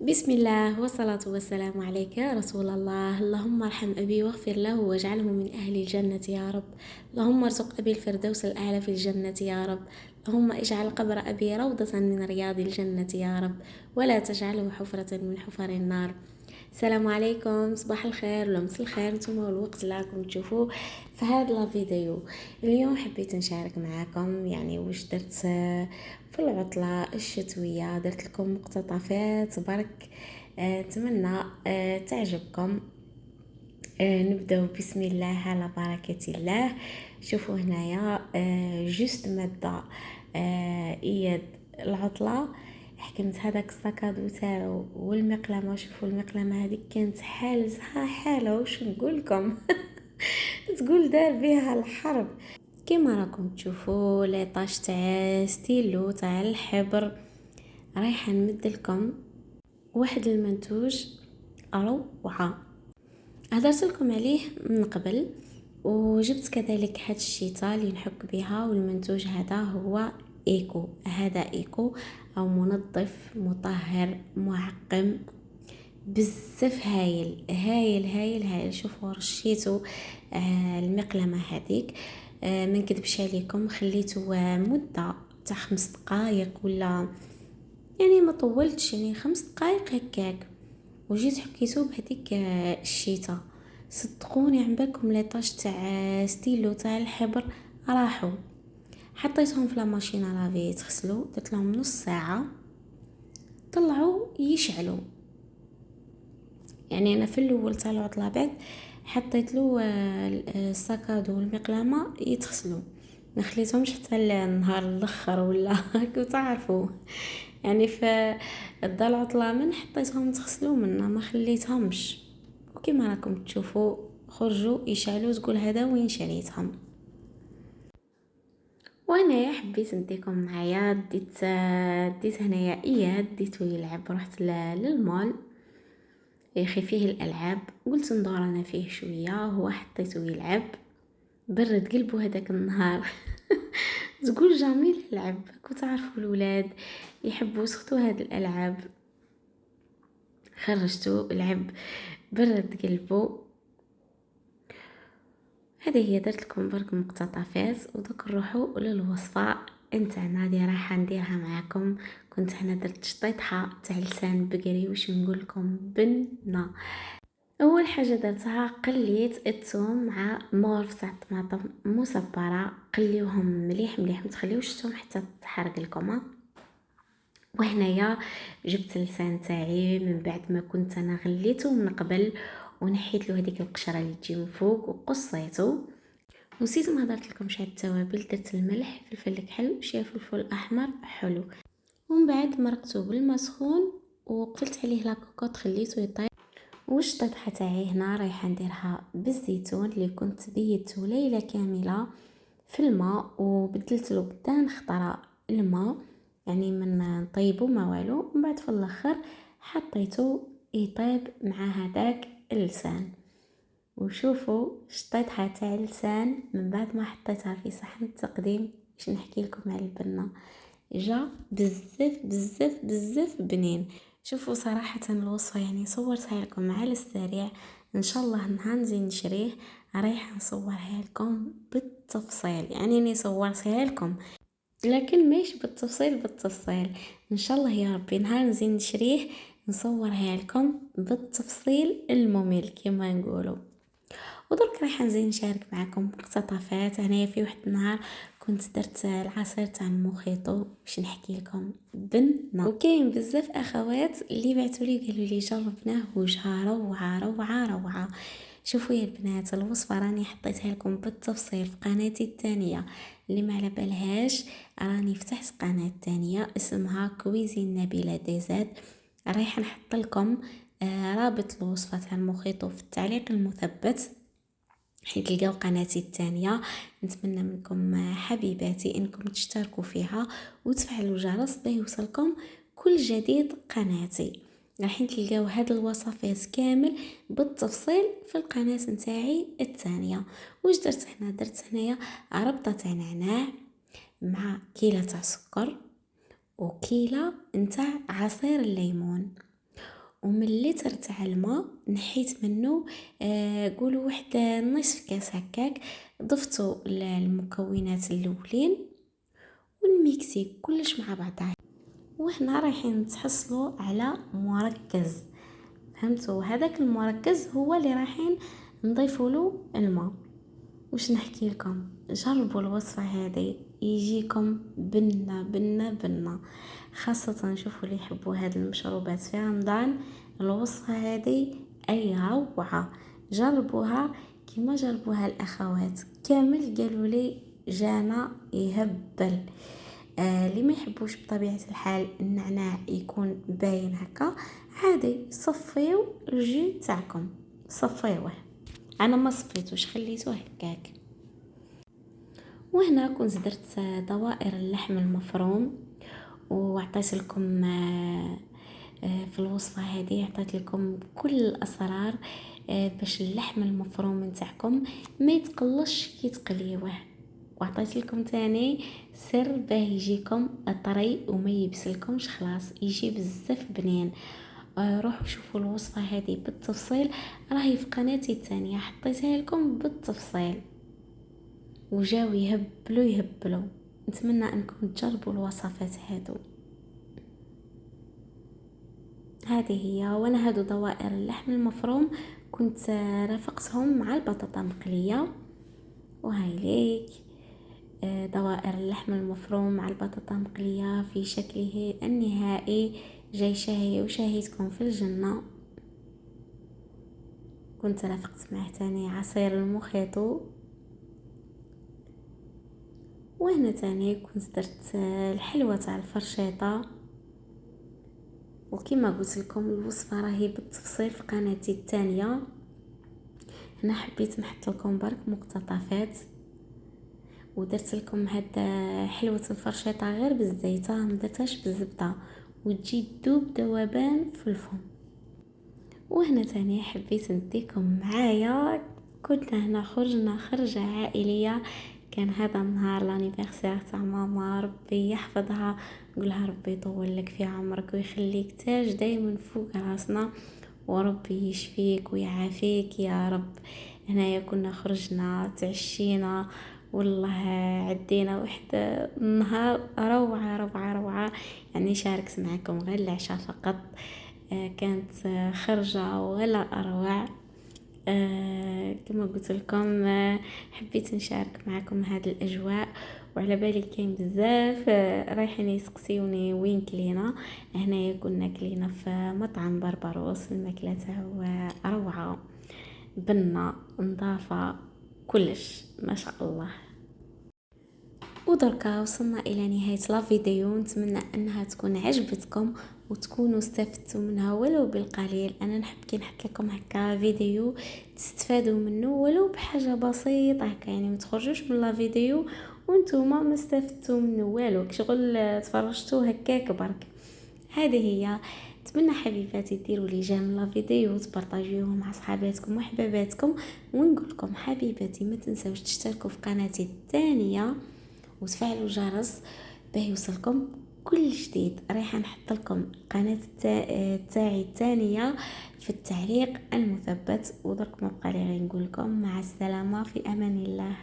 بسم الله والصلاة والسلام عليك يا رسول الله. اللهم ارحم أبي واغفر له واجعله من أهل الجنة يا رب. اللهم ارزق أبي الفردوس الأعلى في الجنة يا رب. اللهم اجعل قبر أبي روضة من رياض الجنة يا رب، ولا تجعله حفرة من حفر النار. السلام عليكم، صباح الخير ولا مساء الخير نتوما الوقت اللي راكم تشوفوه في هذا الفيديو. اليوم حبيت نشارك معكم واش درت في العطلة الشتوية. درت لكم مقتطفات برك، نتمنى تعجبكم. نبداو بسم الله على بركة الله. شوفوا هنايا جوست مادة اياد العطلة. حكمت هذاك السكادو تاعو والمقلمه. شوفوا المقلمه هذيك كانت حالزها حاله واش نقول لكم تقول دار بها الحرب. كما راكم تشوفوا لي طاش تاع ستيلو تاع الحبر. رايحه نمد لكم واحد المنتوج روعه هدرت لكم عليه من قبل، وجبت كذلك هاد الشيطه اللي نحك بها. والمنتوج هذا هو ايكو. هذا ايكو او منظف مطهر معقم بزاف هايل هايل هايل هايل. شوفوا رشيتو المقلمه هذيك. ما نكذبش عليكم، خليته مده تاع 5 دقائق ولا ما طولتش، 5 دقائق هكاك، وجيت حكيتو بهذيك الشيته. صدقوني عم بالكم لي طاش تاع ستيلو تاع الحبر راحوا. حطيتهم في لا ماشين لافي يتغسلوا، درت لهم نص ساعه طلعوا يشعلوا. انا في الاول تاع العطله بعد حطيت له الساكادو والمقلمه يتغسلوا، ما خليتهمش حتى النهار الاخر ولا راكم تعرفوا. في الدار العطله من حطيتهم يتغسلوا منا ما خليتهمش. وكما راكم تشوفوا خرجوا يشعلوا، تقول هذا وين شريتهم. وانا حبيت نديكم معايا. ديت هنايا اياد ديتو يلعب، رحت للمول يا اخي فيه الالعاب، قلت ندور انا فيه شويه. هو حطيته يلعب، برد قلبه هذاك النهار تقول جميل يلعب. كنت عارفوا الولاد يحبوا سختو هاد الالعاب. خرجته لعب، برد قلبه. هذه هي درت لكم برك مقتطفات، ودوك نروحوا للوصفه نتاعنا اللي راح نديرها معكم. كنت هنا درت شطيطه تاع لسان بقري، واش نقول لكم بنه. اول حاجه درتها قليت الثوم مع مورف تاع الطماطم مصبره، قليوهم مليح مليح، ما تخليوش الثوم حتى تحرق لكم. وهنايا جبت اللسان تاعي من بعد ما كنت انا غليته من قبل، ونحيت له هذيك القشره اللي تجي من فوق وقصيته. نسيت ما هضرت لكم شحال التوابل. درت الملح، فلفل كحل، شويه فلفل احمر حلو. ومن بعد مرقته بالماء سخون وقفلت عليه لاكوكوط خليته يطيب. والشطيطه تاعي هنا رايحه نديرها بالزيتون اللي كنت بيته ليله كامله في الماء، وبدلت له بدان خضراء الماء، من نطيبو ما والو. من بعد في الاخر حطيته يطيب مع هذاك اللسان. وشوفوا شطيطها تاع اللسان من بعد ما حطيتها في صحن التقديم. باش نحكي لكم على البنه، جا بزاف بزاف بزاف بنين. شوفوا صراحة الوصفة صورتها لكم على السريع، ان شاء الله نهار نزيد نشريه رايحة نصورها لكم بالتفصيل. اني صورتها لكم لكن مش بالتفصيل بالتفصيل. ان شاء الله يا ربي نهار نزيد نشريه نصورها لكم بالتفصيل الممل كما نقولوا. ودرك راح نزيد نشارك معكم مقتطفات. هنايا في واحد النهار كنت درت العصير تاع المخيطو باش نحكي لكم بنه. وكاين بزاف اخوات اللي بعثوا لي قالوا لي جربناه وجها روعه روعه روعه. شوفوا يا البنات، الوصفه راني حطيتها لكم بالتفصيل في قناتي الثانيه. اللي ما على بالهاش راني فتحت قناه ثانيه اسمها كويزين نبيله ديزاد. رايحه نحط لكم رابط الوصفه تاع المخيطو في التعليق المثبت حيت تلقاو قناتي الثانيه. نتمنى منكم حبيباتي انكم تشتركوا فيها وتفعلوا الجرس باه يوصلكم كل جديد قناتي. راح تلقاو هاد الوصفات كامل بالتفصيل في القناه نتاعي الثانيه. واش درت هنا؟ درت هنايا ربطه تاع نعناع مع كيله تاع سكر وكيله نتاع عصير الليمون. ومن لتر تاع الماء نحيت منه قولوا واحد نصف كاس هكاك، ضفتو المكونات الاولين ونميكسي كلش مع بعضها. وهنا رايحين نتحصلوا على مركز، فهمتوا؟ هذاك المركز هو اللي رايحين نضيفوا له الماء. وش نحكي لكم، جربوا الوصفه هذه يجيكم بنه بنه بنه، خاصه نشوفوا اللي يحبوا هاد المشروبات في رمضان. الوصفه هذه اي روعه، جربوها كما جربوها الاخوات كامل قالوا لي جانا يهبل. اللي ما يحبوش بطبيعه الحال النعناع يكون باين هكا، عادي صفيو الجي تاعكم، صفيوه. انا ما صفيتوش خليته هكاك. وهنا كنت درت دوائر اللحم المفروم، وعطيت لكم في الوصفه هذه عطيت لكم كل الاسرار باش اللحم المفروم نتاعكم ما يتقلش كي تقليوه. وعطيت لكم تاني سر باه يجيكم طري وما يبسلكمش، خلاص يجي بزاف بنين. روحوا شوفوا الوصفه هذه بالتفصيل، راهي في قناتي الثانيه حطيتها لكم بالتفصيل، وجاو يهبلوا. نتمنى انكم تجربوا الوصفات هذو. هذه هي. وانا هادو دوائر اللحم المفروم كنت رافقتهم مع البطاطا مقليه، وهاي ليك دوائر اللحم المفروم مع البطاطا مقليه في شكله النهائي، جاي شهي وشهيتكم في الجنه. كنت رافقت معه تاني عصير المخيط. وهنا تاني كنت درت الحلوه تاع الفرشيطه، وكما قلت لكم الوصفه راهي بالتفصيل في قناتي الثانيه. هنا حبيت نحط لكم برك مقتطفات، ودرت لكم هاد حلوه الفرشيطه غير بالزيت، ما درتهاش بالزبده، وتجي تذوب ذوبان في الفم. وهنا تاني حبيت نديكم معايا، كنا هنا خرجنا خرجه عائليه. كان هذا النهار لانيفرسير تاع ماما، ربي يحفظها، نقولها ربي يطول لك في عمرك ويخليك تاج دايما فوق راسنا، وربي يشفيك ويعافيك يا رب. هنايا كنا خرجنا تعشينا، والله عدينا واحد النهار روعه روعه روعه. يعني شاركت معكم غير العشاء فقط، كانت خرجه ولا اروع. كما قلت لكم حبيت نشارك معكم هذه الاجواء. وعلى بالي كاين بزاف رايحين يسقسيوني وين كلينا. هنايا كنا كلينا في مطعم بربروس، الماكله تاعو روعه، بنه نظافه كلش ما شاء الله. ودركا وصلنا الى نهايه لا فيديو، نتمنى انها تكون عجبتكم وتكونوا استفدتوا منها ولو بالقليل. انا نحب كي نحط لكم هكا فيديو تستفادوا منه ولو بحاجه بسيطه هكا، يعني ما تخرجوش من لا فيديو وانتوما ما استفدتوا منه والو، شغل تفرجتوا هكاك برك. هذه هي. نتمنى حبيباتي ديروا لي جيم لا فيديو وتبارطاجيوه مع صحاباتكم وحباباتكم. ونقول لكم حبيباتي ما تنساوش تشتركوا في قناتي الثانيه وتفعلوا الجرس باه يوصلكم كل جديد. رايحه نحط لكم قناه تاعي الثانيه في التعليق المثبت. ودرك ما بقى لي غير نقول لكم مع السلامه، في امان الله.